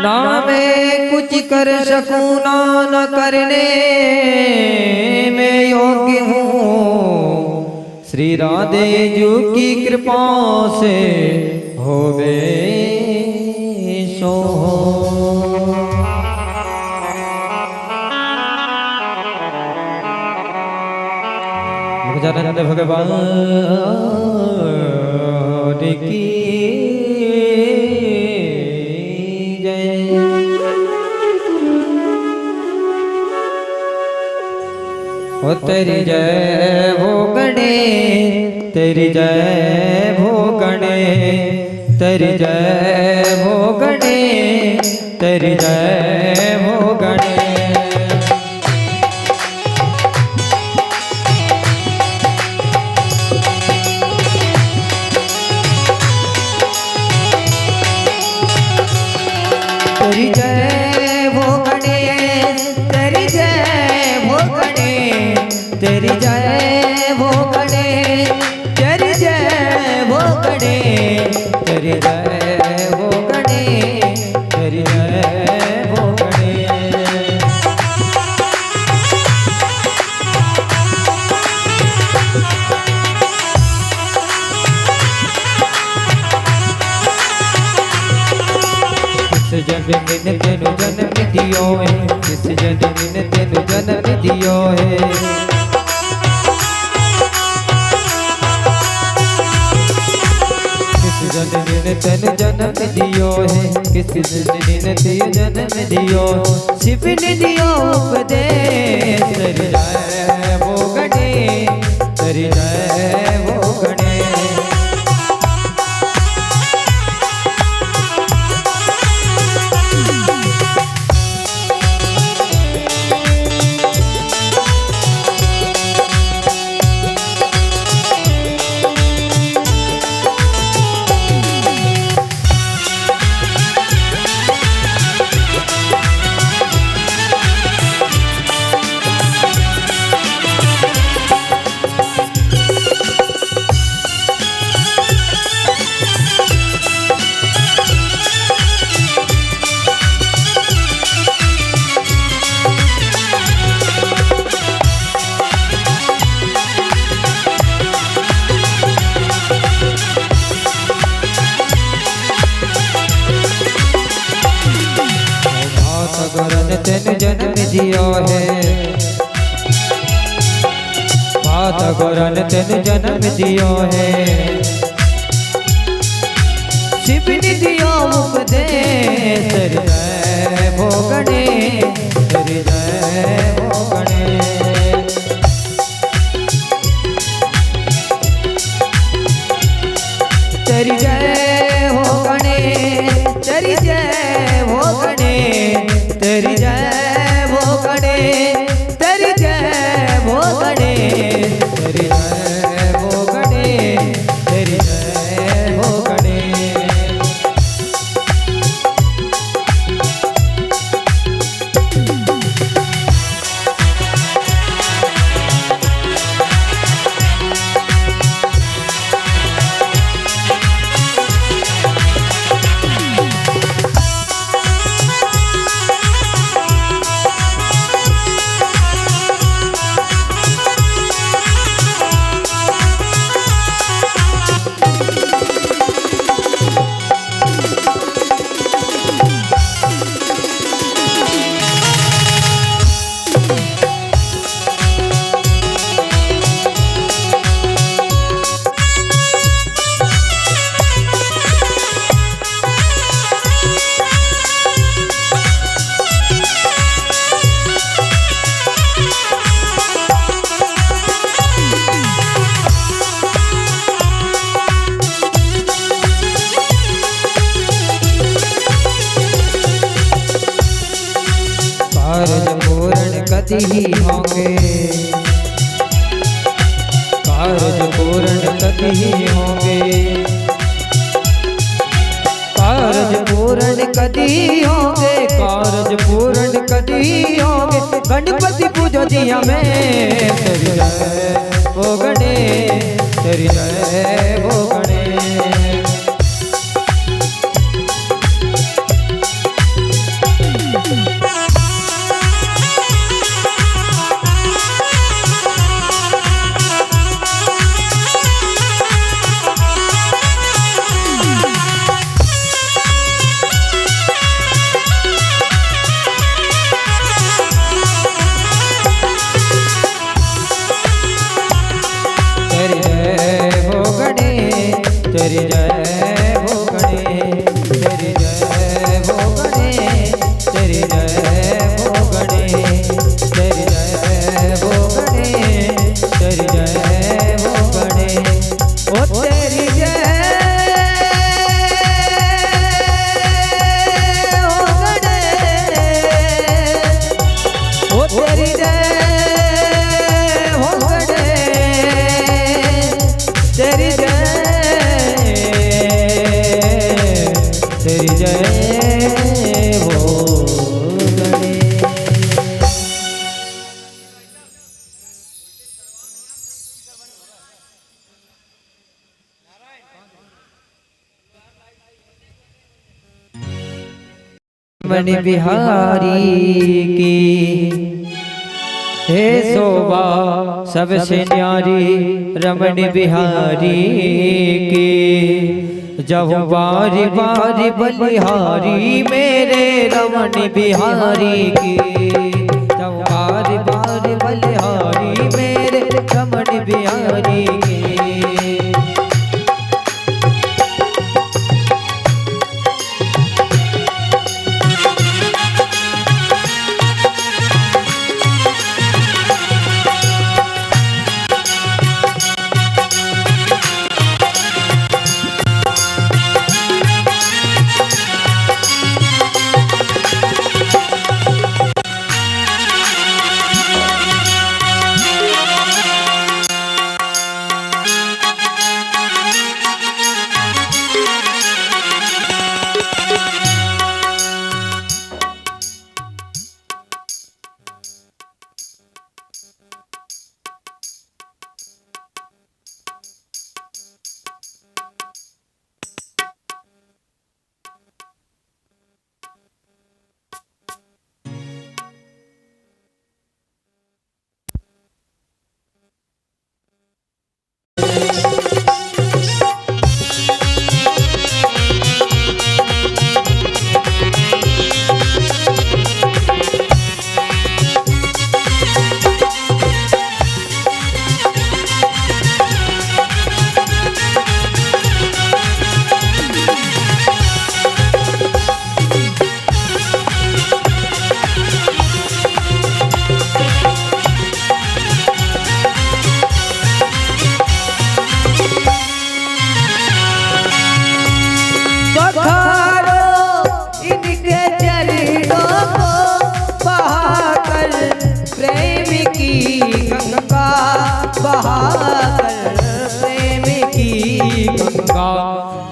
ना मैं कुछ कर सकूं ना न करने में योग्य हूँ। श्री राधे जी की कृपा से होवे सो। मुझानंद भगवान की ओ तेरी जय हो गणे, तेरी जय हो गणे, तेरी जय हो गणे, तेरी जय हो गणे। तेरी जय हो गणे, तेरी जय हो गणे, तेरी जय हो गणे, तेरी जय हो गणे, तेरी जय हो गणे, तेरी जय हो गणे। किस जननी ने तेनु जन्म दियो है, किस जननी ने तेनु जन्म दियो है। जननी ने तेनु जन्म दियो है, किस जननी ने तेनु जन्म दियो। शिव ने दियो उपदेश, तेरी जय हो गणे, तेरी जय हो गणे। तेनु जन्म दियो है, माता गौरन तेनु जन्म दियो है। शिव ने दियो उपदेश, तेरी जय हो गणे, तेरी जय हो गणे। तेरी जय हो गणे, तेरी जय हो गणे, तेरी जय हो गणे, तेरी जय हो गणे, तेरी जय हो गणे, तेरी जय हो गणे। कारज पूर्ण कति ही होंगे, कारज पूर्ण कति ही होंगे, कारज पूर्ण कति होंगे, कारज पूर्ण कति होंगे। गणपति पूजो दिया में, तेरी जय हो गणे, तेरी जय हो गणे। रमण बिहारी की हे शोभा सबसे न्यारी रमण बिहारी की। जब बारी बारी बलिहारी मेरे रमण बिहारी की। जब बारी बारी बलिहारी मेरे रमण बिहारी की।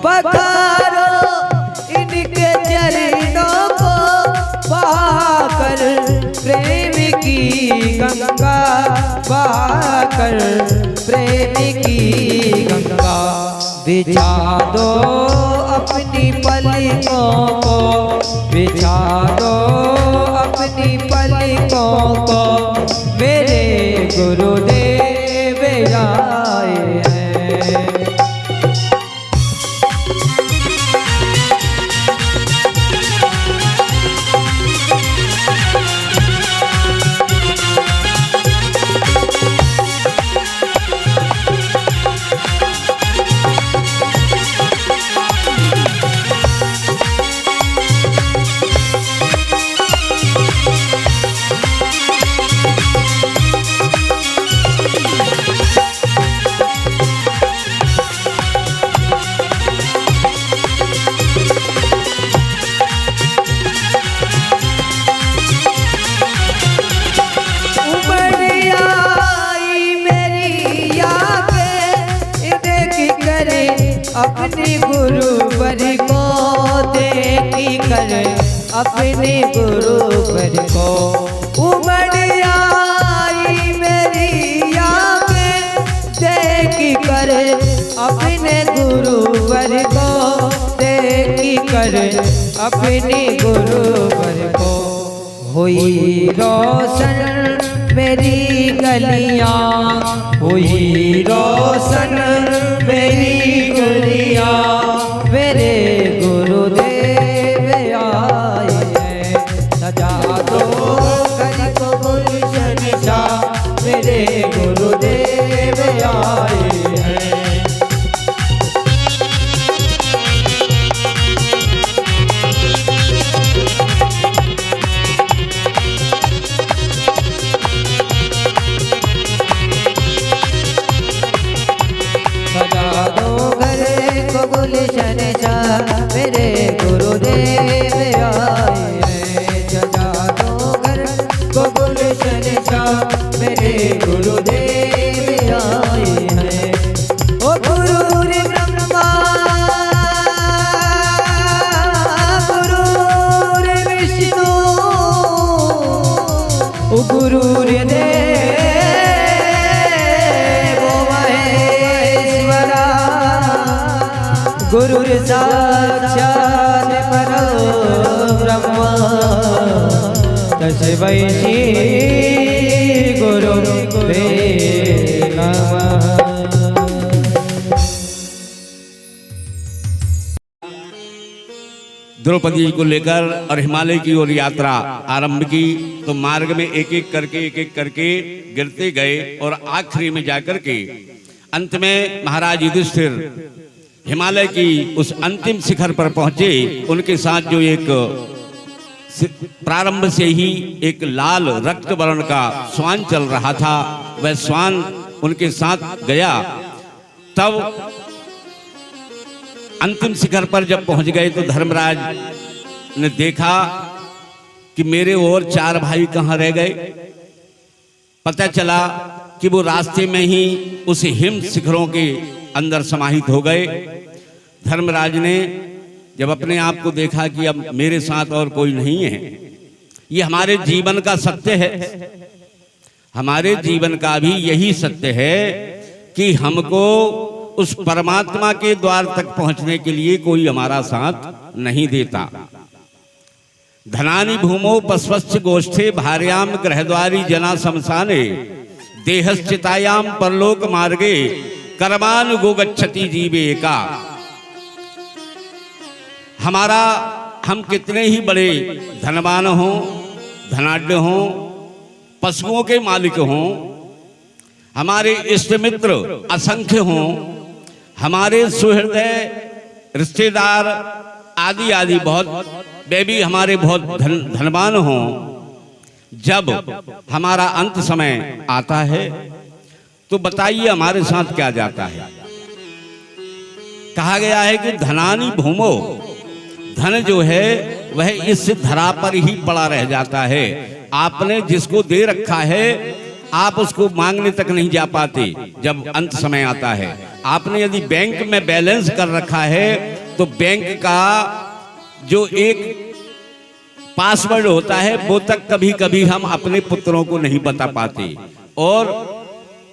पधारो इनके चरणों को बहाकर प्रेम की गंगा। बहाकर प्रेम की गंगा। बिछा दो अपनी पलकों को। बिछा दो अपनी पलकों को। मेरे गुरुदेव आए हैं। अपने गुरुवर को देखी कर। अपने गुरुवर को उमड़ आई मेरी आँखें देखी कर। अपने गुरुवर को देखी कर। अपने गुरुवर को हुई रोशन मेरी गलियां। हुई रोशन मेरी गलियां। मेरे गुरुदेव आए हैं। सजा दो घर को गुलशन सा। मेरे गुरुदेव आए हैं। सजा दो घर को गुलशन सा। मेरे गुरुदेव आए हैं। सजा दो घर को गुलशन सा। मेरे गुरुदेव आए हैं। ओ गुरुर ब्रह्मा गुरुर विष्णु ओ गुरुर देव गुरुर साक्षात् परब्रह्म। तस्मै श्री गुरुवे नमः। द्रौपदी को लेकर और हिमालय की ओर यात्रा आरंभ की तो मार्ग में एक एक करके गिरते गए और आखिरी में जाकर के अंत में महाराज युधिष्ठिर हिमालय की उस अंतिम शिखर पर पहुंचे। उनके साथ जो एक प्रारंभ से ही एक लाल रक्त वर्ण का श्वान चल रहा था, वह श्वान उनके साथ गया। तब अंतिम शिखर पर जब पहुंच गए तो धर्मराज ने देखा कि मेरे और 4 भाई कहां रह गए। पता चला कि वो रास्ते में ही उस हिम शिखरों के अंदर समाहित हो गए। धर्मराज ने जब अपने आप को देखा कि अब मेरे साथ और कोई नहीं है, ये हमारे जीवन का सत्य है, हमारे जीवन का भी यही सत्य है कि हमको उस परमात्मा के द्वार तक पहुंचने के लिए कोई हमारा साथ नहीं देता। धनानि भूमो पस्वश्च गोष्ठे भार्याम गृहद्वारी जना शमशाने देहश्चितायाम परलोक मार्गे कर्मानुगो गच्छति जीवेका। हम कितने ही बड़े धनवान हों, धनाढ्य हों, पशुओं के मालिक हों, हमारे इष्ट मित्र असंख्य हों, हमारे सुहृदय रिश्तेदार आदि आदि बहुत वे भी हमारे बहुत धनवान हों, जब हमारा अंत समय आता है तो बताइए हमारे साथ क्या जाता है। कहा गया है कि धनानि भूमो, धन जो है वह इस धरा पर ही पड़ा रह जाता है। आपने जिसको दे रखा है आप उसको मांगने तक नहीं जा पाते जब अंत समय आता है। आपने यदि बैंक में बैलेंस कर रखा है तो बैंक का जो एक पासवर्ड होता है वो तक कभी कभी हम अपने पुत्रों को नहीं बता पाते, और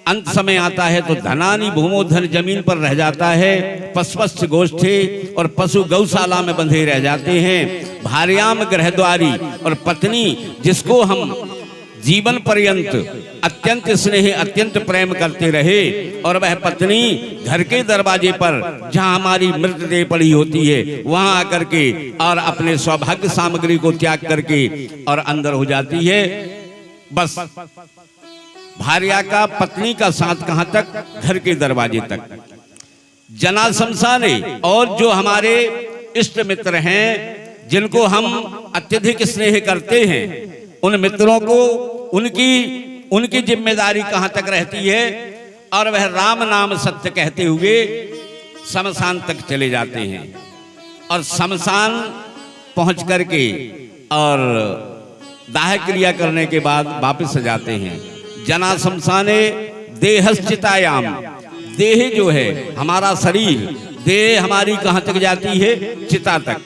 अंत समय आता है तो धनानि भूमो, धन जमीन पर रह जाता है। पशुवश्च गोष्ठे, और पशु गौशाला में बंधे रह जाते हैं। भार्याम गृहद्वारी, और पत्नी जिसको हम जीवन पर्यंत अत्यंत स्नेह अत्यंत प्रेम करते रहे, और वह पत्नी घर के दरवाजे पर जहां हमारी मृतदेह पड़ी होती है वहां आकर के और अपने सौभाग्य सामग्री को त्याग करके और अंदर हो जाती है। बस भार्या का, पत्नी का साथ कहां तक? घर के दरवाजे तक। जना शमशाने, और जो हमारे इष्ट मित्र हैं जिनको हम अत्यधिक स्नेह करते हैं, उन मित्रों को उनकी जिम्मेदारी कहां तक रहती है, और वह राम नाम सत्य कहते हुए शमशान तक चले जाते हैं। और शमशान पहुंच करके और दाह क्रिया करने के बाद वापस आ जाते हैं। जना शमशाने देहश्चितायाम, देह जो है हमारा शरीर, देह हमारी कहां तक जाती है? चिता तक।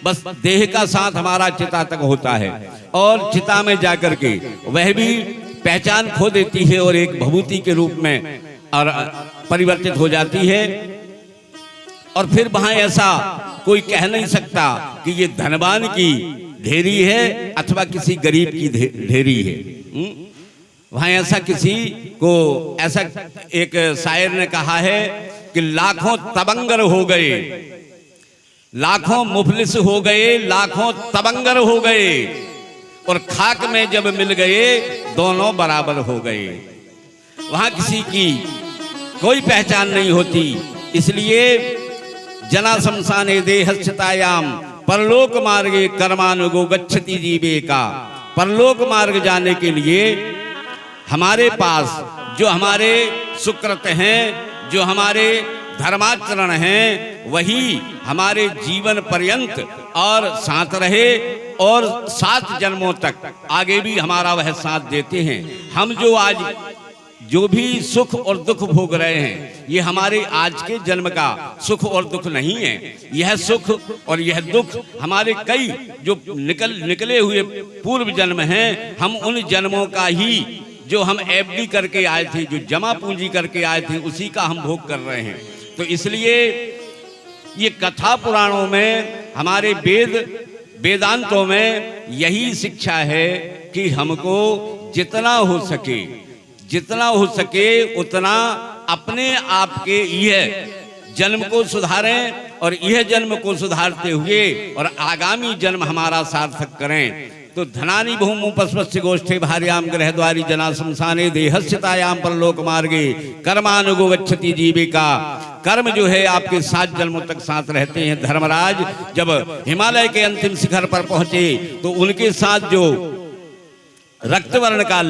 बस देह का साथ हमारा चिता तक होता है, और चिता में जाकर के वह भी पहचान खो देती है और एक भभूति के रूप में और परिवर्तित हो जाती है। और फिर वहां ऐसा कोई कह नहीं सकता कि ये धनवान की ढेरी है अथवा किसी गरीब की ढेरी है। वहां ऐसा किसी को, ऐसा एक शायर ने कहा है कि लाखों तबंगर हो गए, लाखों मुफलिस हो गए, लाखों तबंगर हो गए, और खाक में जब मिल गए दोनों बराबर हो गए। वहां किसी की कोई पहचान नहीं होती। इसलिए जना शमशाने देहश्चितायाम परलोक मार्गे कर्मानुगो गच्छति जीवेका। परलोक मार्ग जाने के लिए हमारे पास जो हमारे सुकृत हैं, जो हमारे धर्माचरण हैं, वही हमारे जीवन पर्यंत और साथ रहे, और 7 जन्मों तक आगे भी हमारा वह साथ देते हैं। हम जो आज जो भी सुख और दुख भोग रहे हैं, ये हमारे आज के जन्म का सुख और दुख नहीं है। यह सुख और यह दुख हमारे कई जो निकले हुए पूर्व जन्म हैं, हम उन जन्मों का ही जो हम एफडी करके आए थे, जो जमा पूंजी करके आए थे, उसी का हम भोग कर रहे हैं। तो इसलिए ये कथा पुराणों में, हमारे वेदांतों में यही शिक्षा है कि हमको जितना हो सके उतना अपने आप के यह जन्म को सुधारें और यह जन्म को सुधारते हुए और आगामी जन्म हमारा सार्थक करें। तो धनानि भूमुपस्पस्य गोष्ठे भार्याम गृहद्वारी जना शमशाने देहस्यतायाम परलोक मार्गे कर्मानुगो गच्छति जीविका। कर्म जो है आपके 7 जन्मों तक साथ रहते हैं। धर्मराज जब हिमालय के अंतिम शिखर पर पहुंचे तो उनके साथ जो रक्तवर्ण का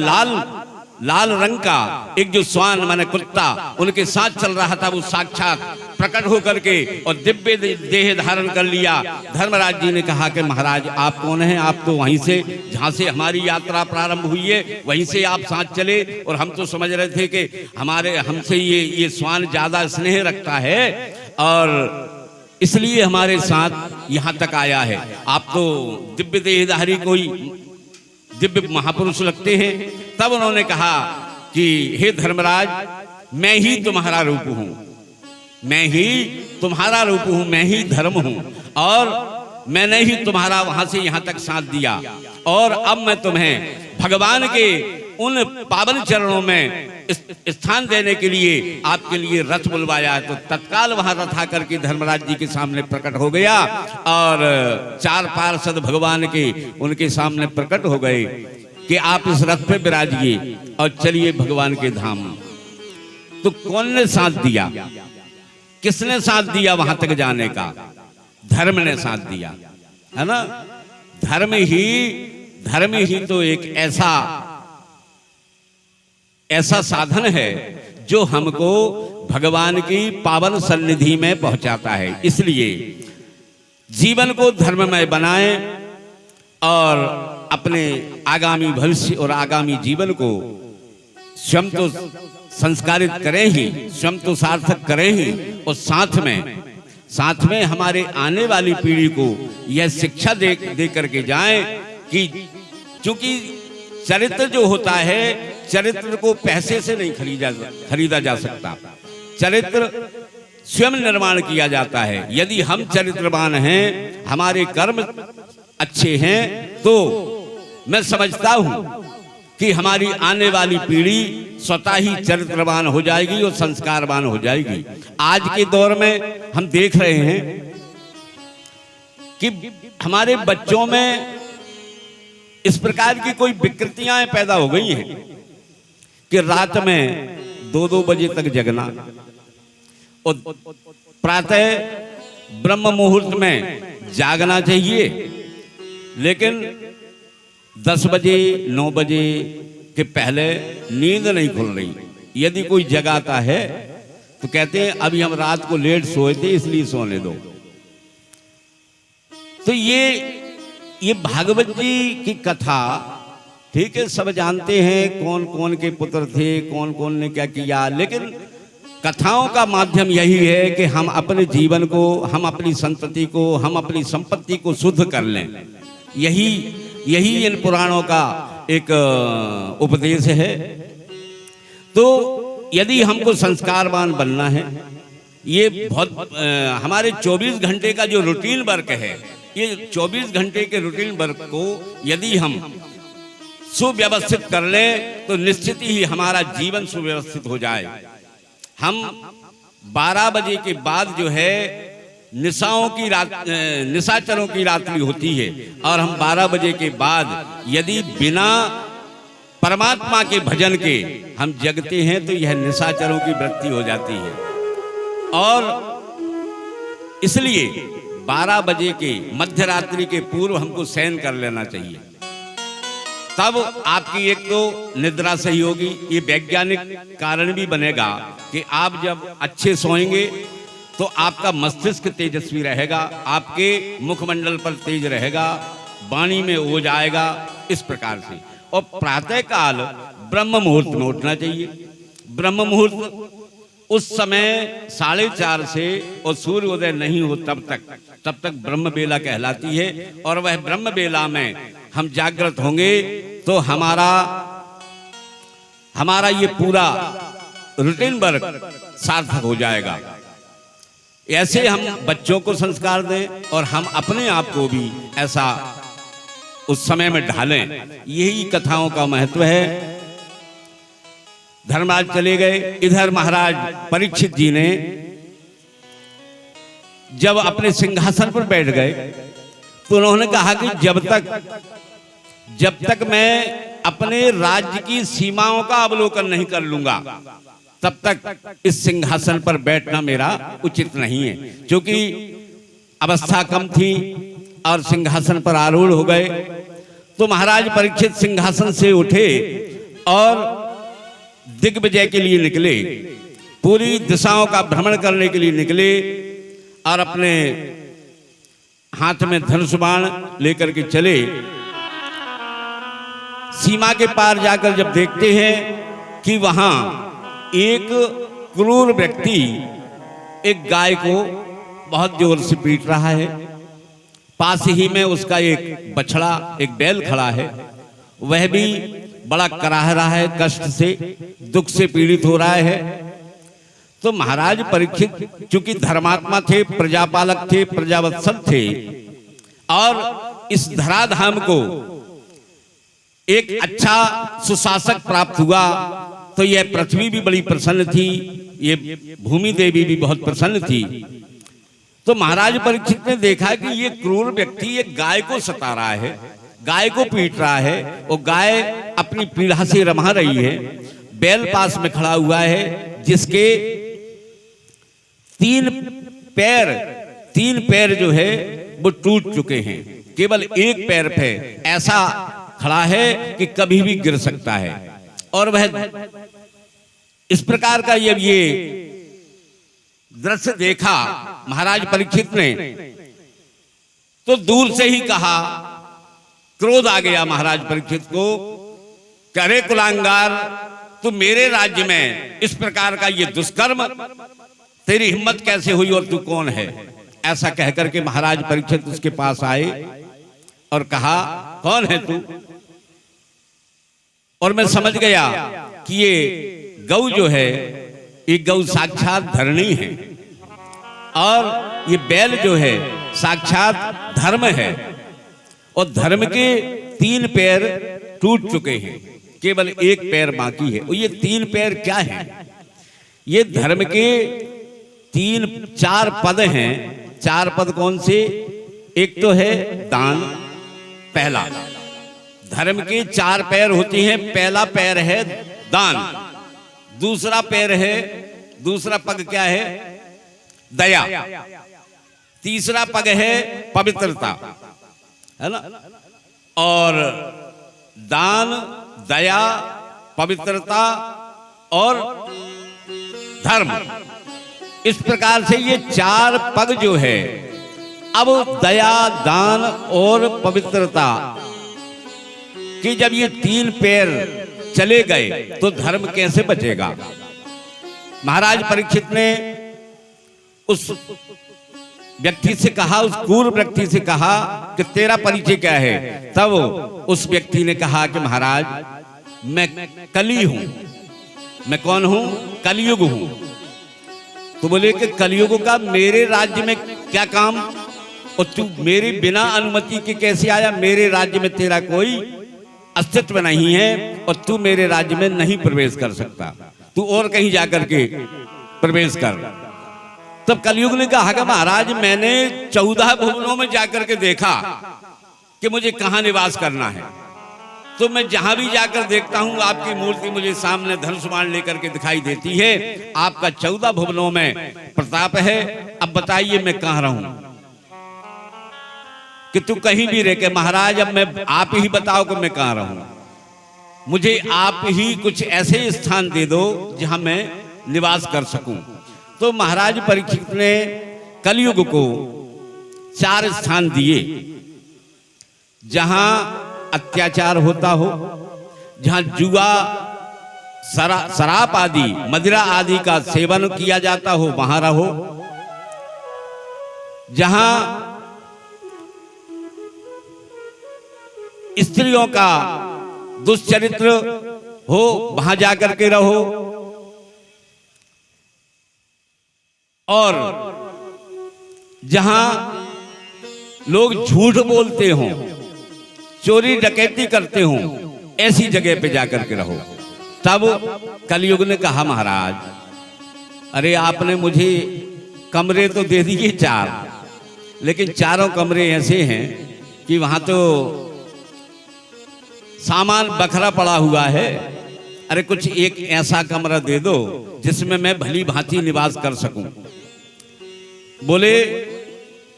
लाल रंग का एक जो श्वान माने कुत्ता उनके साथ चल रहा था, वो साक्षात प्रकट होकर के और दिव्य देह धारण कर लिया। धर्मराज जी ने कहा कि महाराज आप कौन हैं? आप तो वहीं से जहां से हमारी यात्रा प्रारंभ हुई है वहीं से आप साथ चले, और हम तो समझ रहे थे कि हमसे ये श्वान ज्यादा स्नेह रखता है और इसलिए हमारे साथ यहाँ तक आया है। आप तो दिव्य देहधारी कोई दिव्य महापुरुष लगते हैं। तब उन्होंने कहा कि हे धर्मराज, मैं ही तुम्हारा रूप हूं, मैं ही तुम्हारा रूप हूं, मैं ही धर्म हूं, और मैंने ही तुम्हारा वहां से यहां तक साथ दिया, और अब मैं तुम्हें भगवान के उन पावन चरणों में स्थान देने के लिए आपके लिए रथ बुलवाया है। तो तत्काल वहां रथ आकर के धर्मराज जी के सामने प्रकट हो गया और 4 पार्षद भगवान के उनके सामने प्रकट हो गए कि आप इस रथ पे विराजिए और चलिए भगवान के धाम। तो कौन ने साथ दिया? किसने साथ दिया वहां तक जाने का? धर्म ने साथ दिया, है ना। धर्म ही तो एक ऐसा साधन है जो हमको भगवान की पावन सन्निधि में पहुंचाता है। इसलिए जीवन को धर्ममय बनाएं और अपने आगामी भविष्य और आगामी जीवन को स्वयं तो संस्कारित करें ही, स्वयं तो सार्थक करें ही, और साथ में हमारे आने वाली पीढ़ी को यह शिक्षा दे करके जाएं कि चूंकि चरित्र जो होता है, चरित्र को पैसे से नहीं खरीदा जा सकता। चरित्र स्वयं निर्माण किया जाता है। यदि हम चरित्रवान हैं, हमारे कर्म अच्छे हैं, तो मैं समझता हूं कि हमारी आने वाली पीढ़ी स्वतः ही चरित्रवान हो जाएगी और संस्कारवान हो जाएगी। आज के दौर में हम देख रहे हैं कि हमारे बच्चों में इस प्रकार की कोई विकृतियां पैदा हो गई हैं कि रात में 2-2 बजे तक जगना और प्रातः ब्रह्म मुहूर्त में जागना चाहिए, लेकिन 10 बजे 9 बजे के पहले नींद नहीं खुल रही। यदि कोई जगाता है तो कहते हैं अभी हम रात को लेट सोए थे इसलिए सोने दो। तो ये भागवत जी की कथा, ठीक है, सब जानते हैं कौन कौन के पुत्र थे, कौन कौन ने क्या किया, लेकिन कथाओं का माध्यम यही है कि हम अपने जीवन को, हम अपनी संतति को, हम अपनी संपत्ति को शुद्ध कर लें। यही इन पुराणों का एक उपदेश है। तो यदि हमको संस्कारवान बनना है, ये बहुत हमारे 24 घंटे का जो रूटीन वर्क है, ये 24 घंटे के रूटीन वर्क को यदि हम सुव्यवस्थित कर लें तो निश्चित ही हमारा जीवन सुव्यवस्थित हो जाए। हम 12 बजे के बाद जो है निशाचरों की रात्रि होती है, और हम 12 बजे के बाद यदि बिना परमात्मा के भजन के हम जगते हैं तो यह निशाचरों की वृत्ति हो जाती है। और इसलिए 12 बजे के मध्य रात्रि के पूर्व हमको शयन कर लेना चाहिए। तब आपकी एक तो निद्रा सही होगी। ये वैज्ञानिक कारण भी बनेगा कि आप जब अच्छे सोएंगे तो आपका मस्तिष्क तेजस्वी रहेगा, आपके मुखमंडल पर तेज रहेगा, वाणी में ओज आएगा, इस प्रकार से। और प्रातः काल ब्रह्म मुहूर्त में उठना चाहिए। ब्रह्म मुहूर्त उस समय 4:30 से और सूर्योदय नहीं हो तब तक ब्रह्म बेला कहलाती है। और वह ब्रह्म बेला में हम जागृत होंगे तो हमारा ये पूरा रूटीन वर्क सार्थक हो जाएगा। ऐसे हम बच्चों को संस्कार दें और हम अपने आप को भी ऐसा उस समय में ढालें। यही कथाओं का महत्व है। धर्मराज चले गए। इधर महाराज परीक्षित जी ने जब अपने सिंहासन पर बैठ गए तो उन्होंने कहा कि जब तक मैं अपने राज्य की सीमाओं का अवलोकन नहीं कर लूंगा तब तक इस सिंहासन पर बैठना मेरा उचित नहीं है। क्योंकि अवस्था कम थी और सिंहासन पर आरूढ़ हो गए। तो महाराज परीक्षित सिंहासन से उठे और दिग्विजय के लिए निकले, पूरी दिशाओं का भ्रमण करने के लिए निकले और अपने हाथ में धनुष बाण लेकर के चले। सीमा के पार जाकर जब देखते हैं कि वहां एक क्रूर व्यक्ति एक गाय को बहुत जोर से पीट रहा है। पास ही में उसका एक बछड़ा, एक बैल खड़ा है, वह भी बड़ा कराह रहा है, कष्ट से, दुख से पीड़ित हो रहा है। तो महाराज परीक्षित चूंकि धर्मात्मा थे, प्रजापालक थे, प्रजावत्सल थे और इस धराधाम को एक अच्छा सुशासक प्राप्त हुआ तो यह पृथ्वी भी बड़ी प्रसन्न थी, ये भूमि देवी भी बहुत प्रसन्न थी। तो महाराज परीक्षित ने देखा कि ये क्रूर व्यक्ति एक गाय को सता रहा है, गाय को पीट रहा है, वो गाय अपनी पीड़ा से रमा रही है। बैल पास में खड़ा हुआ है जिसके तीन पैर जो है वो टूट चुके हैं, केवल एक पैर पे ऐसा खड़ा है कि कभी भी गिर सकता है। और वह इस प्रकार का ये दृश्य देखा महाराज परीक्षित ने तो दूर से ही कहा, क्रोध आ गया महाराज परीक्षित को, करे कुलांगार, तू मेरे राज्य में इस प्रकार का ये दुष्कर्म, तेरी हिम्मत कैसे हुई और तू कौन है? ऐसा कहकर के महाराज परीक्षित उसके पास आए और कहा, कौन है तू? और मैं समझ गया कि ये गौ जो है ये गौ साक्षात धरणी है और ये बैल जो है साक्षात धर्म है और धर्म के 3 पैर टूट चुके हैं, केवल एक पैर बाकी है। और ये 3 पैर क्या है? ये धर्म के 4 पद हैं। 4 पद कौन से? एक तो है दान, पहला। धर्म के 4 पैर होते हैं। पहला पैर है दान, दूसरा पैर है, दूसरा पग क्या है? दया। तीसरा पग है पवित्रता, है ना? और दान, दया, पवित्रता और धर्म, इस प्रकार से ये 4 पग जो है, अब दया, दान और पवित्रता कि जब ये 3 पैर चले गए तो धर्म कैसे बचेगा? महाराज परीक्षित ने उस व्यक्ति से कहा, उस क्रूर व्यक्ति से कहा कि तेरा परिचय क्या है? तब उस व्यक्ति ने कहा कि महाराज मैं कली हूं। मैं कौन हूं? कलयुग हूं। तो बोले कि कलयुग का मेरे राज्य में क्या काम? और तू मेरे बिना अनुमति के कैसे आया? मेरे राज्य में तेरा कोई अस्तित्व नहीं है और तू मेरे राज्य में नहीं प्रवेश कर सकता, तू और कहीं जाकर के प्रवेश कर। तब कलयुग ने कहा कि महाराज मैंने 14 भुवनों में जाकर के देखा कि मुझे कहां निवास करना है, तो मैं जहां भी जाकर देखता हूं आपकी मूर्ति मुझे सामने धनुष बाण लेकर के दिखाई देती है। आपका 14 भुवनों में प्रताप है, अब बताइए मैं कहां रहूं? कि तू कहीं भी रह के महाराज अब मैं आप ही बताओ कि मैं कहां रहूं, मुझे आप ही कुछ ऐसे स्थान दे दो जहां मैं निवास कर सकूं। तो महाराज परीक्षित ने कलयुग को 4 स्थान दिए जहां अत्याचार होता हो, जहां जुआ, शराब आदि, मदिरा आदि का सेवन किया जाता हो वहां रहो, जहां स्त्रियों का दुष्चरित्र हो वहां जाकर के रहो, और जहां लोग झूठ बोलते हों, चोरी डकैती करते हो ऐसी जगह पे जाकर के रहो। तब कलयुग ने कहा महाराज अरे आपने मुझे कमरे तो दे दिए 4, लेकिन चारों कमरे ऐसे हैं कि वहां तो सामान बखरा पड़ा हुआ है। अरे कुछ एक ऐसा कमरा दे दो जिसमें मैं भली भांति निवास कर सकूं। बोले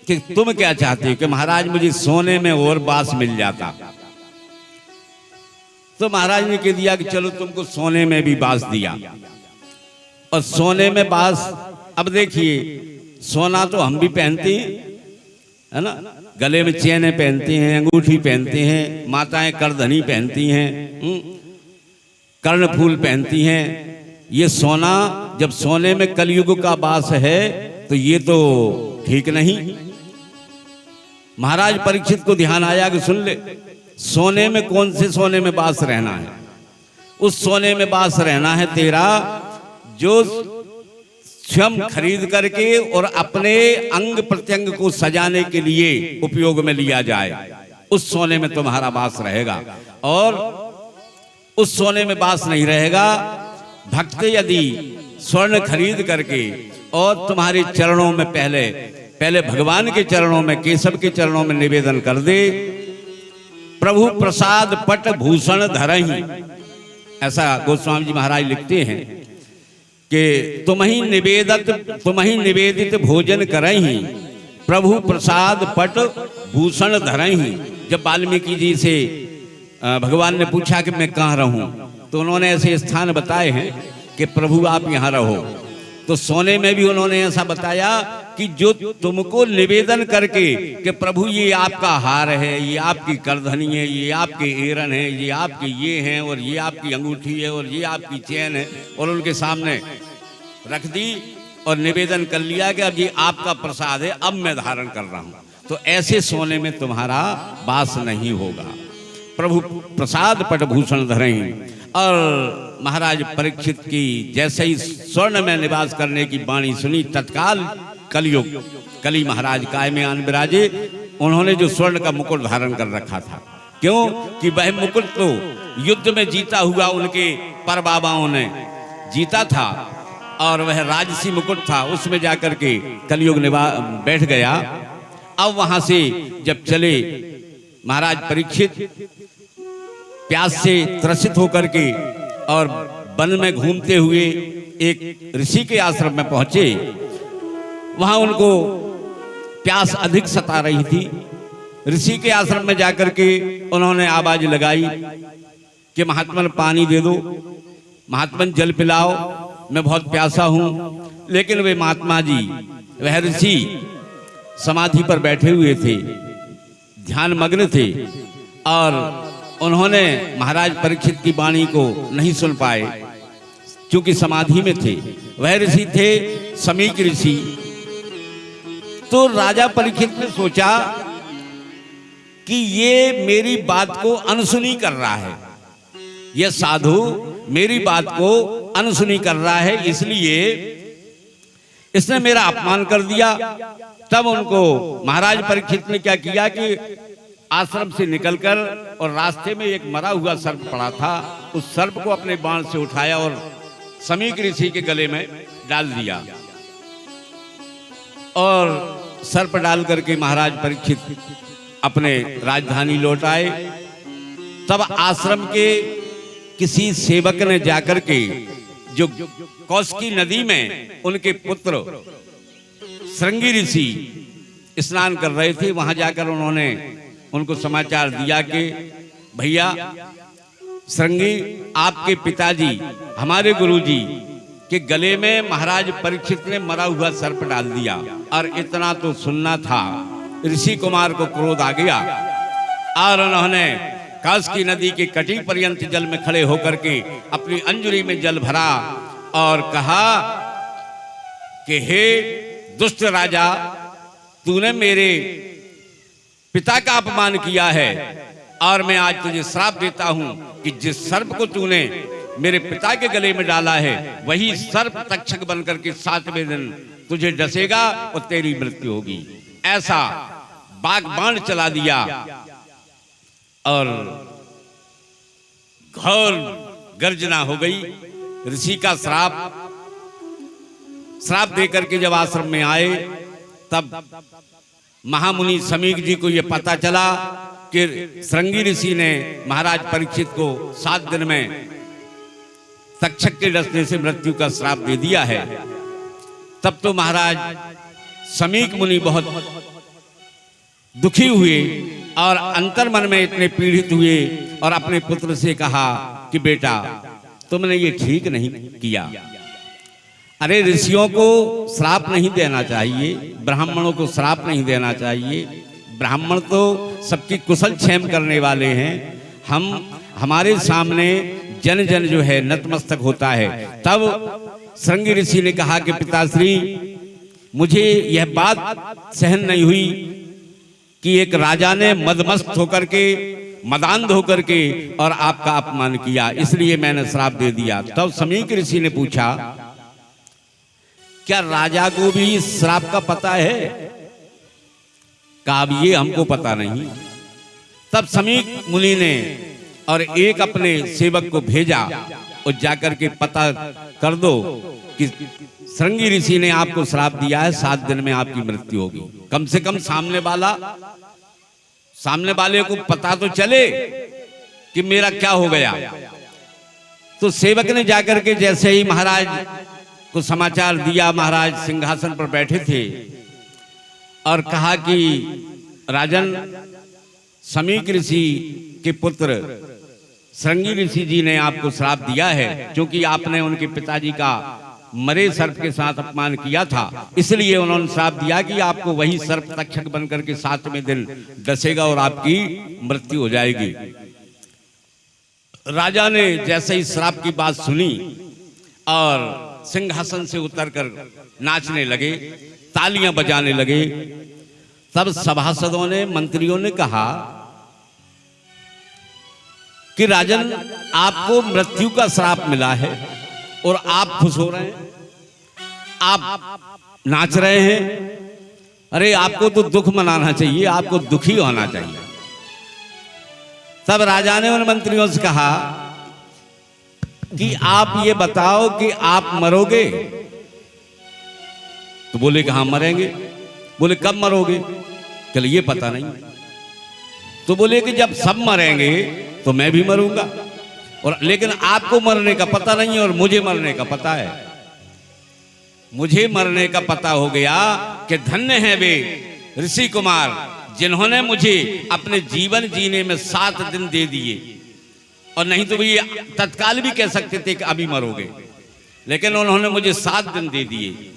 कि तुम क्या चाहते हो? कि महाराज मुझे सोने में और बास मिल जाता। तो महाराज ने कह दिया कि चलो तुमको सोने में भी बास दिया। और सोने में बास, अब देखिए सोना तो हम भी पहनते हैं, है ना, गले में चेने पहनते हैं, अंगूठी पहनते हैं, माताएं करधनी पहनती हैं, कर्णफूल पहनती हैं। ये सोना जब सोने में कलयुग का बास है तो ये तो ठीक नहीं। महाराज परीक्षित को ध्यान आया कि सुन ले, सोने में कौन से सोने में बास रहना है? उस सोने में बास रहना है तेरा जो स्वयं खरीद करके और अपने अंग प्रत्यंग को सजाने के लिए उपयोग में लिया जाए, उस सोने में तुम्हारा बास रहेगा। और उस सोने में बास नहीं रहेगा। भक्त यदि स्वर्ण खरीद करके और तुम्हारे चरणों में पहले भगवान के चरणों में, केशव के चरणों में निवेदन कर दे, प्रभु प्रसाद पट भूषण धरहि, ऐसा गोस्वामी जी महाराज लिखते हैं कि तुम ही निवेदित भोजन करहि, प्रभु प्रसाद पट भूषण धरहि। जब वाल्मीकि जी से भगवान ने पूछा कि मैं कहाँ रहूं, तो उन्होंने ऐसे स्थान बताए हैं कि प्रभु आप यहाँ रहो। तो सोने में भी उन्होंने ऐसा बताया कि जो तुमको निवेदन करके कि प्रभु ये आपका हार है, ये आपकी करधनी है, ये आपके एरन है, ये आपके ये हैं, और ये आपकी अंगूठी है, और ये आपकी चैन है, और उनके सामने रख दी और निवेदन कर लिया कि अब ये आपका प्रसाद है, अब मैं धारण कर रहा हूँ। तो ऐसे सोने में तुम्हारा वास नहीं होगा। प्रभु प्रसाद पट भूषण धरहि। और महाराज परीक्षित की जैसे ही स्वर्ण में निवास करने की वाणी सुनी, तत्काल कली महाराज काय में आन विराजे। उन्होंने जो स्वर्ण का मुकुट धारण कर रखा था, क्यों कि वह मुकुट तो युद्ध में जीता हुआ उनके परबाबाओं ने जीता था, और वह राजसी मुकुट था, उसमें जाकर के कलयुग बैठ गया। अब वहां से जब चले महाराज परीक्षित प्यास से त्रसित होकर के और वन में घूमते हुए एक ऋषि के आश्रम में पहुंचे। वहां उनको प्यास अधिक सता रही थी। ऋषि के आश्रम में जाकर के उन्होंने आवाज लगाई कि महात्मन पानी दे दो, महात्मन जल पिलाओ, मैं बहुत प्यासा हूं। लेकिन वे महात्मा जी, वह ऋषि समाधि पर बैठे हुए थे, ध्यान मग्न थे, और उन्होंने महाराज परीक्षित की वाणी को नहीं सुन पाए क्योंकि समाधि में थे। वह ऋषि थे समीक ऋषि। तो राजा परीक्षित ने सोचा कि ये मेरी बात को अनसुनी कर रहा है, यह साधु मेरी बात को अनसुनी कर रहा है, इसलिए इसने मेरा अपमान कर दिया। तब उनको महाराज परीक्षित ने क्या किया कि आश्रम से निकलकर, और रास्ते में एक मरा हुआ सर्प पड़ा था, उस सर्प को अपने बाण से उठाया और समीक ऋषि के गले में डाल दिया। और सर्प डाल करके महाराज परीक्षित अपने राजधानी लौट आए। तब आश्रम के किसी सेवक ने जाकर के, जो कौशिकी नदी में उनके पुत्र श्रृंगी ऋषि स्नान कर रहे थे, वहां जाकर उन्होंने उनको समाचार दिया कि भैया श्रृंगी, आपके पिताजी हमारे गुरुजी के गले में महाराज परीक्षित ने मरा हुआ सर्प डाल दिया। और इतना तो सुनना था, ऋषि कुमार को क्रोध आ गया और उन्होंने कौशिकी नदी के कटी पर्यंत जल में खड़े होकर के अपनी अंजुरी में जल भरा और कहा कि हे दुष्ट राजा, तूने मेरे पिता का अपमान किया है, और मैं आज तुझे श्राप देता हूं कि जिस सर्प को तूने मेरे पिता के गले में डाला है, वही सर्प तक्षक बनकर के 7वें दिन तुझे डसेगा और तेरी मृत्यु होगी। ऐसा बाण चला दिया। और घोर गर्जना हो गई। ऋषि का श्राप देकर के जब आश्रम में आए, तब महामुनि समीक जी को यह पता चला कि श्रृंगी ऋषि ने महाराज परीक्षित को 7 दिन में तक्षक के डसने से मृत्यु का श्राप दे दिया है। तब तो महाराज समीक मुनि बहुत दुखी हुए और अंतर्मन में इतने पीड़ित हुए और अपने पुत्र से कहा कि बेटा, तुमने ये ठीक नहीं किया। अरे, ऋषियों को श्राप नहीं देना चाहिए, ब्राह्मणों को श्राप नहीं देना चाहिए। ब्राह्मण तो सबकी कुशल क्षेम करने वाले हैं। हमारे सामने जन जन जो है नतमस्तक होता है। तब श्रृंगी ऋषि ने कहा कि पिताश्री, मुझे यह बात सहन नहीं हुई कि एक राजा ने मदमस्त होकर के, मदांध होकर के और आपका अपमान किया, इसलिए मैंने श्राप दे दिया। तब समीक ऋषि ने पूछा, क्या राजा को भी इस श्राप का पता है? कहा, ये हमको पता नहीं। तब समीक मुनि ने और एक अपने सेवक को भेजा और जाकर के पता कर दो कि श्रृंगी ऋषि ने आपको श्राप दिया है, 7 दिन में आपकी मृत्यु होगी। कम से कम सामने वाले को पता तो चले कि मेरा क्या हो गया। तो सेवक ने जाकर के जैसे ही महाराज को समाचार दिया, महाराज सिंहासन पर बैठे थे और कहा कि राजन, समीक ऋषि के पुत्र श्रृंगी ऋषि जी ने आपको श्राप दिया है, क्योंकि आपने उनके पिताजी का मरे सर्प के साथ अपमान किया था, इसलिए उन्होंने श्राप दिया कि आपको वही सर्प तक्षक बनकर के 7वें दिन डसेगा और आपकी मृत्यु हो जाएगी। राजा ने जैसे ही श्राप की बात सुनी और सिंहासन से उतरकर नाचने लगे, तालियां बजाने लगे। तब सभासदों ने, मंत्रियों ने कहा कि राजन, आपको मृत्यु का श्राप मिला है और आप खुश हो रहे हैं, आप नाच रहे हैं। अरे, आपको तो दुख मनाना चाहिए, आपको दुखी होना चाहिए। तब राजा ने उन मंत्रियों से कहा कि आप ये बताओ कि आप मरोगे? तो बोले कि हाँ मरेंगे। बोले कब मरोगे? चलो ये पता नहीं। तो बोले कि जब सब मरेंगे तो मैं भी मरूंगा, और लेकिन आपको मरने का पता नहीं और मुझे मरने का पता है। मुझे मरने का पता हो गया कि धन्य है वे ऋषि कुमार जिन्होंने मुझे अपने जीवन जीने में 7 दिन दे दिए, और नहीं तो ये तत्काल भी कह सकते थे कि अभी मरोगे, लेकिन उन्होंने मुझे 7 दिन दे दिए।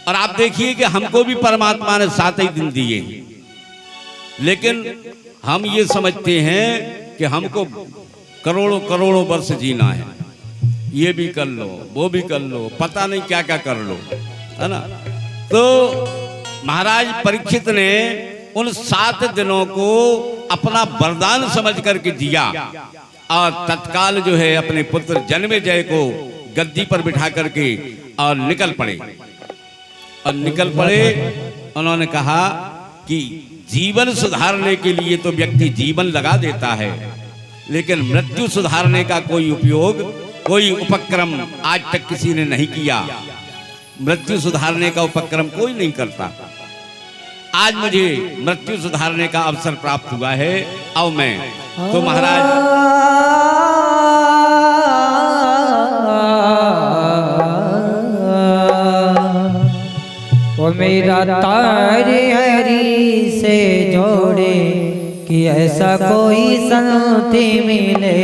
और आप देखिए कि हमको भी परमात्मा ने 7 ही दिन दिए, लेकिन हम ये समझते हैं कि हमको करोड़ों करोड़ों वर्ष जीना है, ये भी कर लो, वो भी कर लो, पता नहीं क्या क्या कर लो, है ना। तो महाराज परीक्षित ने उन 7 दिनों को अपना वरदान समझ करके जिया और तत्काल जो है अपने पुत्र जन्मेजय को गद्दी पर बिठा करके और निकल पड़े। उन्होंने कहा कि जीवन सुधारने के लिए तो व्यक्ति जीवन लगा देता है, लेकिन मृत्यु सुधारने का कोई उपयोग, कोई उपक्रम आज तक किसी ने नहीं किया। मृत्यु सुधारने का उपक्रम कोई नहीं करता। आज मुझे मृत्यु सुधारने का अवसर प्राप्त हुआ है। अब मैं तो महाराज वो मेरा तार हरि से जोड़े कि ऐसा कोई संति मिले,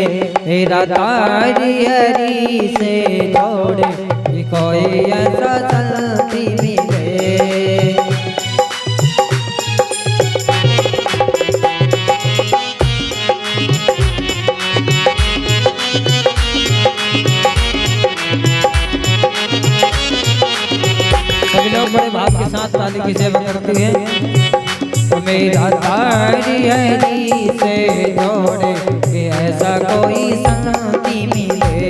मेरा तार हरि से जोड़े कि कोई ऐसा संति मिले। बड़े भाव के साथ ताली की सेवा करती है। मेरा तारी हरि से जोड़े कि ऐसा कोई संति मिले,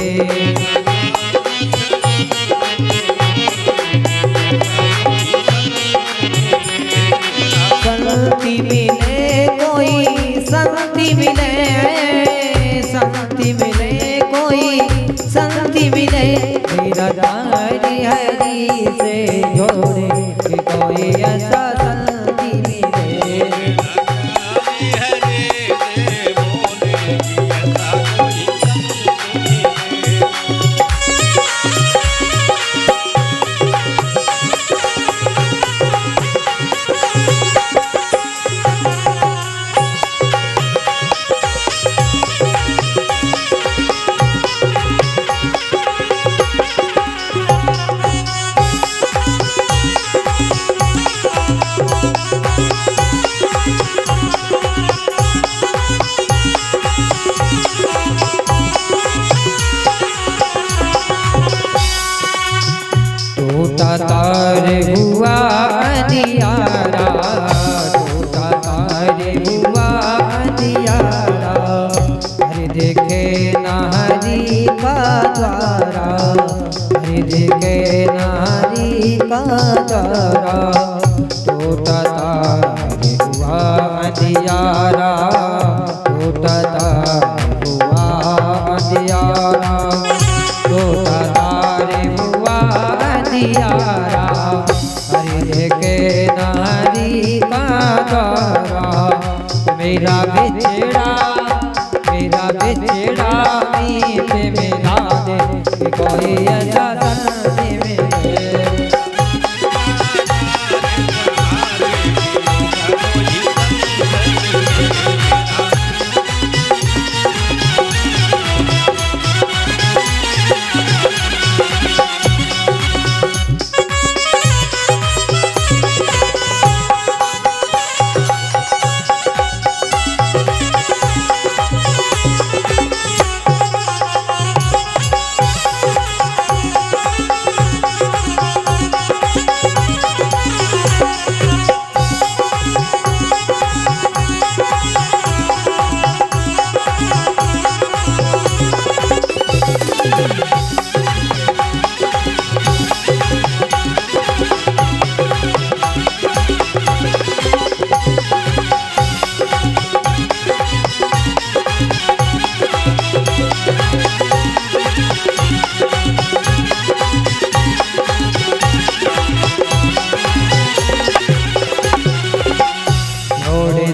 संति मिले, कोई संति मिले, जोड़े कि कोई ऐसा संगी मिले। टूटा तार हुआ अंधियारा, टूटा तार हुआ अंधियारा, हरि देखे ना हरि का द्वारा, हरि देखे ना हरि का द्वारा। टूटा तार हुआ अंधियारा, टूटा तार हुआ अंधियारा, टूटा तार हुआ अंधियारा, हरि देखे नारी का द्वारा। मेरा बिछड़ा मीत मेरा दे कि कोई ऐसा संगी मिले।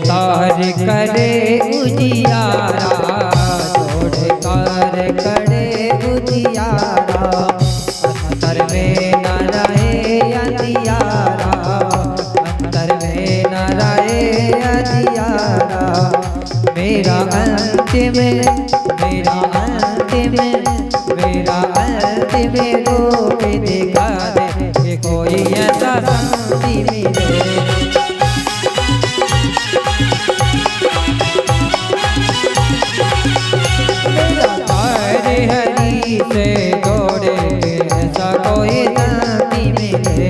तार करे उजियारा, जोड़ तार करे उजियारा, अंतर में न रहे अंधियारा, अंतर में न रहे अंधियारा। मेरा अंतिम रूप दिखा दे कि कोई ऐसा संगी मिले। हरि से जोड़े ऐसा कोई संगी मिले।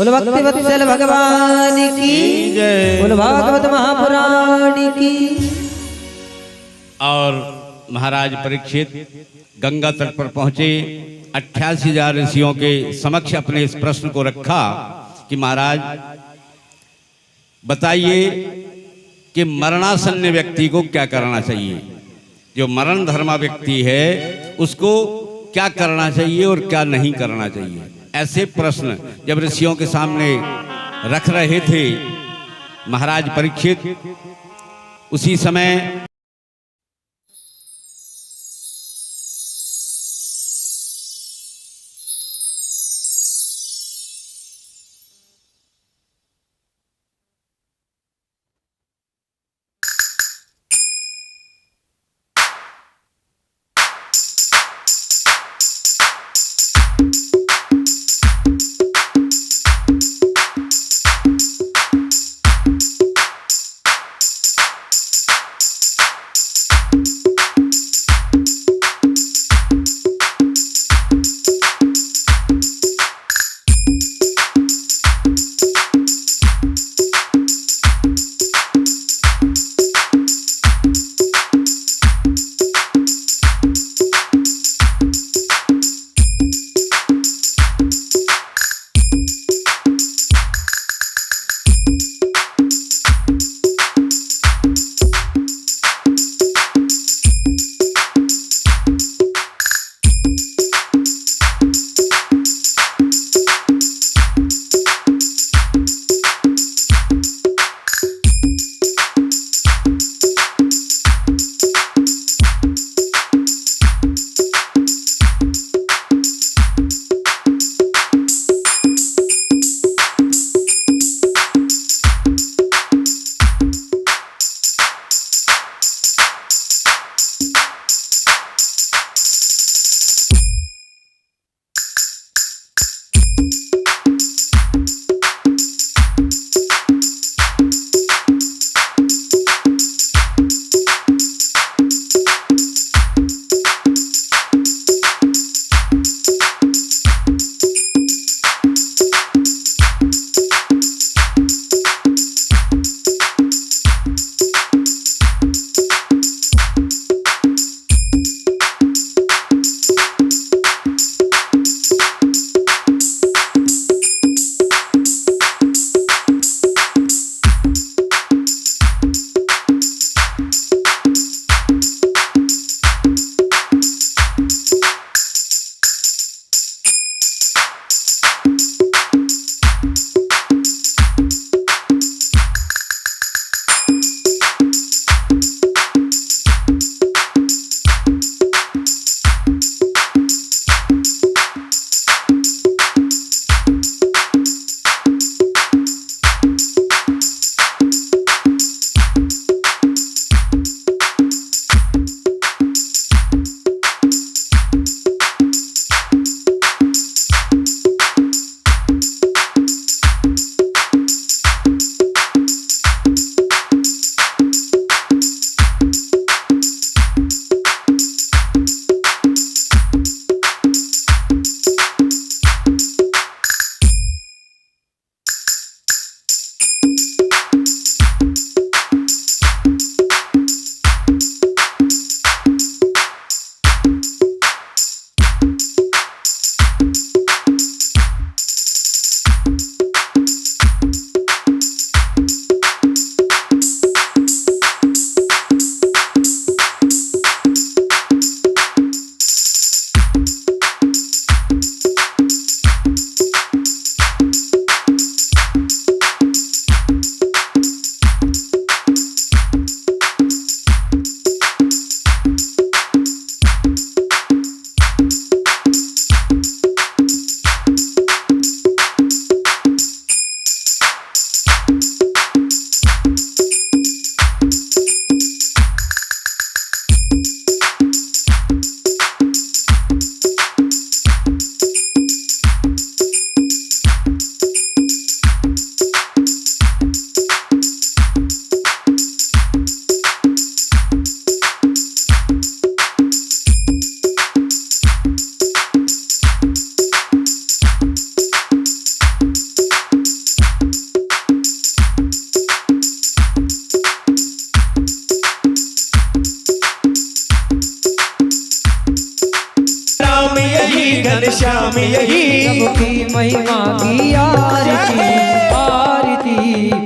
बोल भक्ति वत्सल भगवान की जय। बोल भागवत महापुराण की। और महाराज परीक्षित गंगा तट पर पहुंचे, 88,000 ऋषियों के समक्ष अपने इस प्रश्न को रखा कि महाराज बताइए कि मरणासन्न व्यक्ति को क्या करना चाहिए। जो मरण धर्मा व्यक्ति है उसको क्या करना चाहिए और क्या नहीं करना चाहिए। ऐसे प्रश्न जब ऋषियों के सामने रख रहे थे महाराज परीक्षित, उसी समय श्याम यही सबकी महिमा की आरती आरती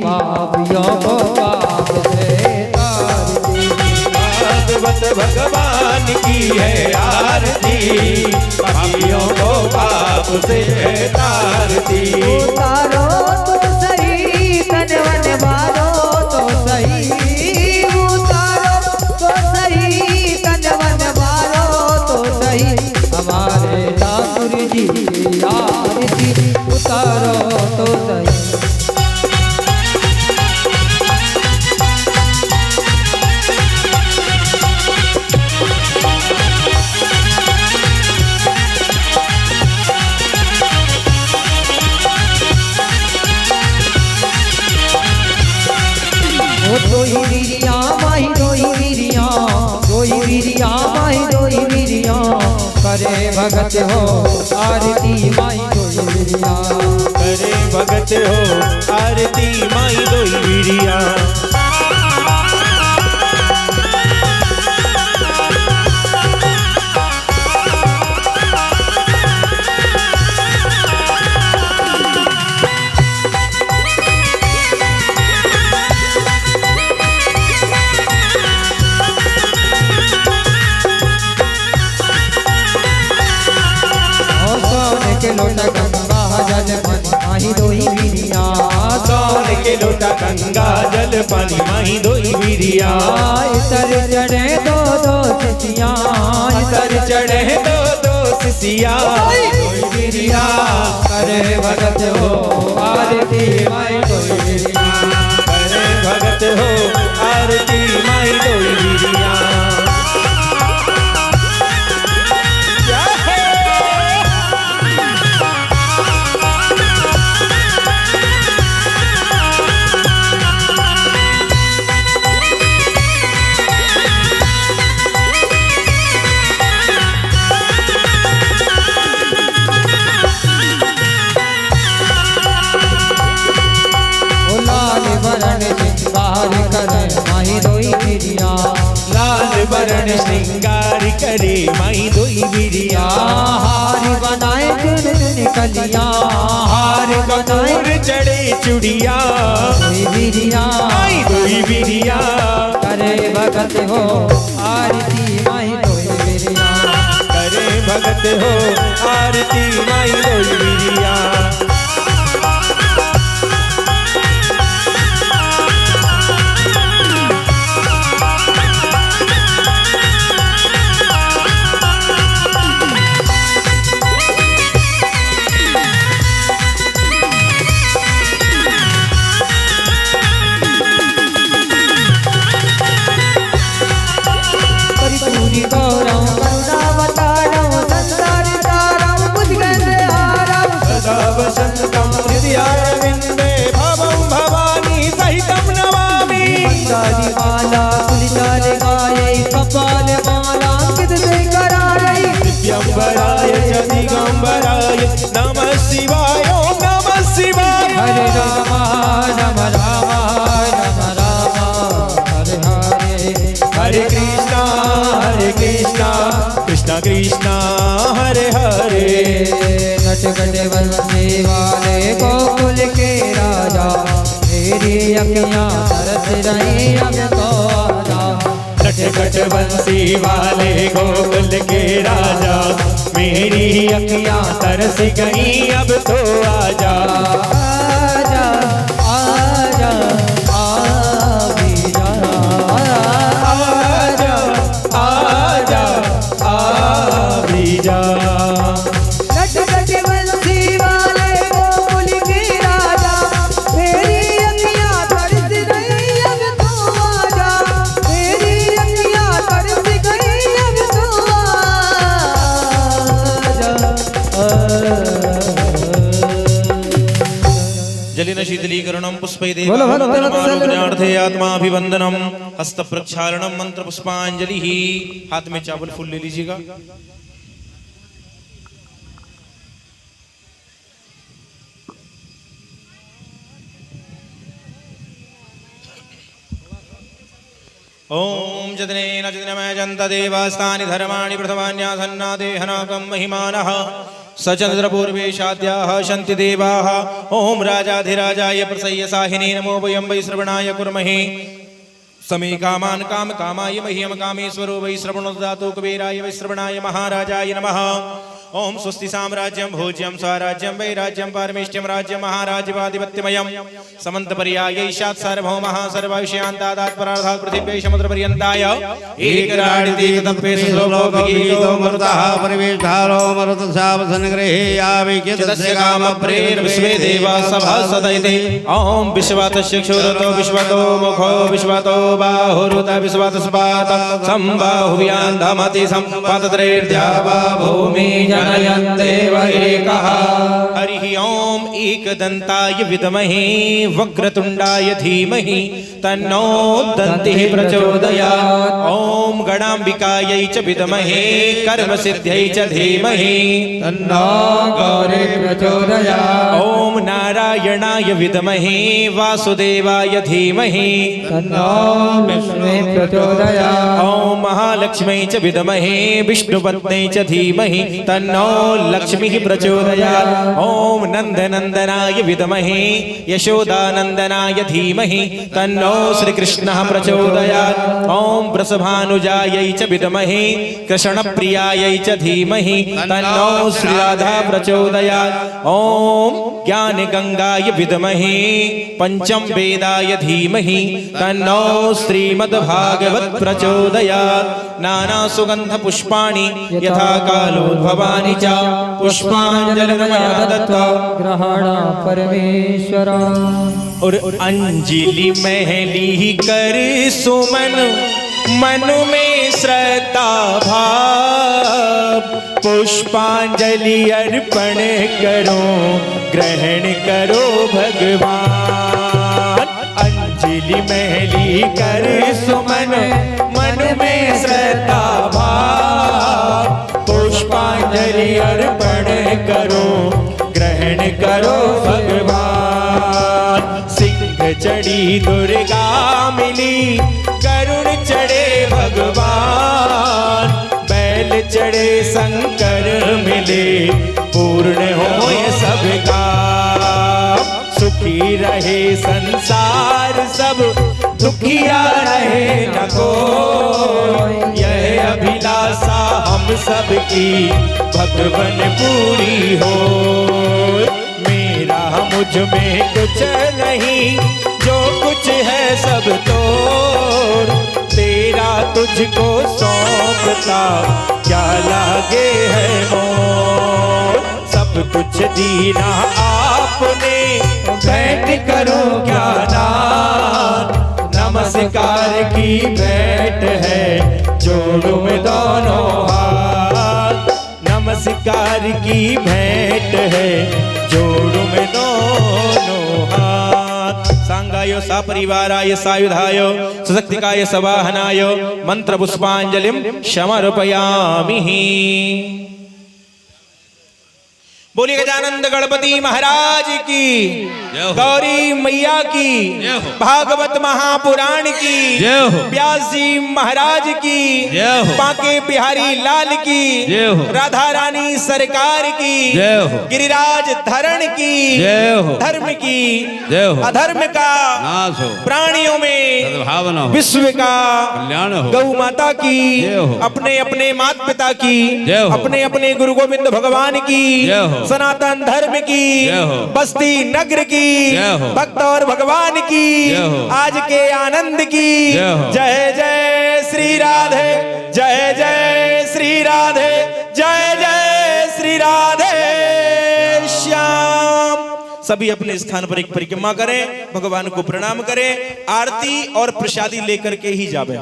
पापियों को पाप से तारती भागवत भगवान की है आरती पापियों को पाप से तारती उतारो तो सही तन मन मारो तो सही उतारो तो सही तन मन मारो तो सही हमारे ठाकुर जी की आरती उतारो तो सही दोई वीरिया माही दोई वीरिया माही दोई वीरिया करे भगत हो आरती माही दोई वीरिया करे भगत हो आरती माई दोई वीरिया लोटा गंगा जल पानी माही दोई वीरिया सोन के लोटा गंगा जल पानी माही दोई वीरिया इतर चढ़े दो दो सिसिया सर चढ़े दो सिसिया दोई वीरिया करे भगत हो आरती माही दोई वीरिया करे भगत हो आरती माई दोई वीरिया वरण श्रृंगार करे माई दोई वीरिया हार बनाए चुन कलिया हार कपूर चढ़े चुड़िया दोई वीरिया माई दोई वीरिया करे भगत हो आरती माई दोई वीरिया करे भगत हो आरती माई दोई वीरिया दिव्यंबराय च दिगंबराय नमः शिवाय ओम नमः शिवाय हरे राम राम राम राम राम हरे हरे हरे कृष्णा कृष्णा कृष्णा हरे हरे नटखट बंसी वाले गोकुल के राजा मेरी अखियां तरस रही अब तो आजा नटखट बंसी वाले गोकुल के राजा मेरी अखियां तरस गई अब तो आजा आजा आजा आजा आजा आजा नटखट बंसी वाले गोकुल के राजा मेरी अखियां तरस रही अब तो आजा मेरी अखियां तरस गई अब तो जलिन शीतलीकरणं पुष्पैः बोलो भगवन् देवानुग्रहार्थे आत्माभिवंदनम हस्त प्रक्षालनम मंत्र पुष्पांजलि। हाथ में चावल फूल ले लीजिएगा। ओम जदनेन जदनमय जंत देवास्तानि धर्माणि प्रथमान्यासन्ना देहनाकं महिमानः सचंद्रपूर्वेशाद्याः शन्ति देवाः ओम राजाधिराजाय प्रसय्यसाहिने नमो वयं वै श्रवणाय कुर्महे समे कामान् काम कामाय मह्यम कामेश्वरो वै श्रवणोदातो कुबेराय वै श्रवणाय महाराजाय नमः ओम स्वस्ति साम्राज्यं भोज्यं स्वराज्यं वैराज्यं पारमेष्ट्यं राज्यं महाराज्यवादिपत्यमयं समन्तपर्यायैषात् सार्वभौमः सर्वविषयान्तादात् परार्धात् पृथिव्यै समुद्रपर्यन्ताय एकराडितीकतप्पेषु श्लोकगीतो मरुतः परिवेष्टारो मरुतशावसनगृहे याविक्यतस्य कामप्रेर्विश्वे देवा सभासदयते ओम विश्वातस्य क्षुरतो विश्वतो मुखो विश्वतो बाहुरुत विश्वातस्पात संबाहुव्यान्धमति संपातत्रैर्द्यावा भूमि जनयन्ते वैकः हरिः ओम एकदन्ताय विद्महे वक्रतुण्डाय धीमहि तन्नो दन्तिः प्रचोदयात् ओम गणाम्बिकायै च विद्महे कर्मसिद्ध्यै च धीमहि तन्नो गौरी प्रचोदयात् ओम नारायणाय विद्महे वासुदेवाय धीमहि तन्नो विष्णुः प्रचोदयात् ओम महालक्ष्म्यै च विद्महे विष्णुपत्न्यै च धीमहि तन्नो लक्ष्मीः प्रचोदयात् ओम नन्दनन्दनाय विद्महे यशोदानन्दनाय धीमहि तन्नो श्रीकृष्णः प्रचोदयात् ओम वृषभानुजायै च विद्महे कृष्णप्रियायै च धीमहि तन्नो श्रीराधा प्रचोदयात् ओम ज्ञानगंगाय विद्महे पंचम वेदाय धीमहि तन्नो श्रीमद्भागवत प्रचोदयात् नाना सुगंध पुष्पाणि यथा कालोद्भवानि च पुष्पांजलिर्मया दत्त्वा ग्रहण परमेश्वर और अंजलि महली कर सुमन मन में श्रद्धा भाव पुष्पांजलि अर्पण करो ग्रहण करो भगवान अंजलि महली कर सुमन मन में श्रद्धा भाव पुष्पांजलि अर्पण करो ग्रहण करो भगवान सिंह चढ़ी दुर्गा मिली करुण चढ़े भगवान बैल चढ़े शंकर मिले पूर्ण हो सबका सुखी रहे संसार सब दुखिया रहे न कोई यह अभिलाषा हम सबकी भगवन पूरी हो मेरा मुझ में कुछ नहीं जो कुछ है सब तोर तेरा तुझको सौंपता क्या लागे है मोर सब कुछ दीना आपने भेंट करो क्या दान नमस्कार की भेंट है जोड़ों में दोनों हाथ नमस्कार की भेंट है जोड़ों में दोनों हाथ सांगाय सपरिवाराय सायुधाय सशक्तिकाय सवाहनाय मंत्र पुष्पांजलिं समर्पयामि। बोलिए गजानंद गणपति महाराज की गौरी मैया की भागवत महापुराण की व्यास जी महाराज की बांके बिहारी लाल की राधा रानी सरकार की गिरिराज धरण की धर्म की अधर्म का प्राणियों में विश्व का कल्याण हो गौ माता की अपने अपने माता पिता की अपने अपने गुरु गोविंद भगवान की सनातन धर्म की बस्ती नगर की भक्त और भगवान की आज के आनंद की जय जय श्री राधे जय जय श्री राधे जय जय श्री राधे श्याम। सभी अपने स्थान पर एक परिक्रमा करें भगवान को प्रणाम करें आरती और प्रसादी लेकर के ही जावे।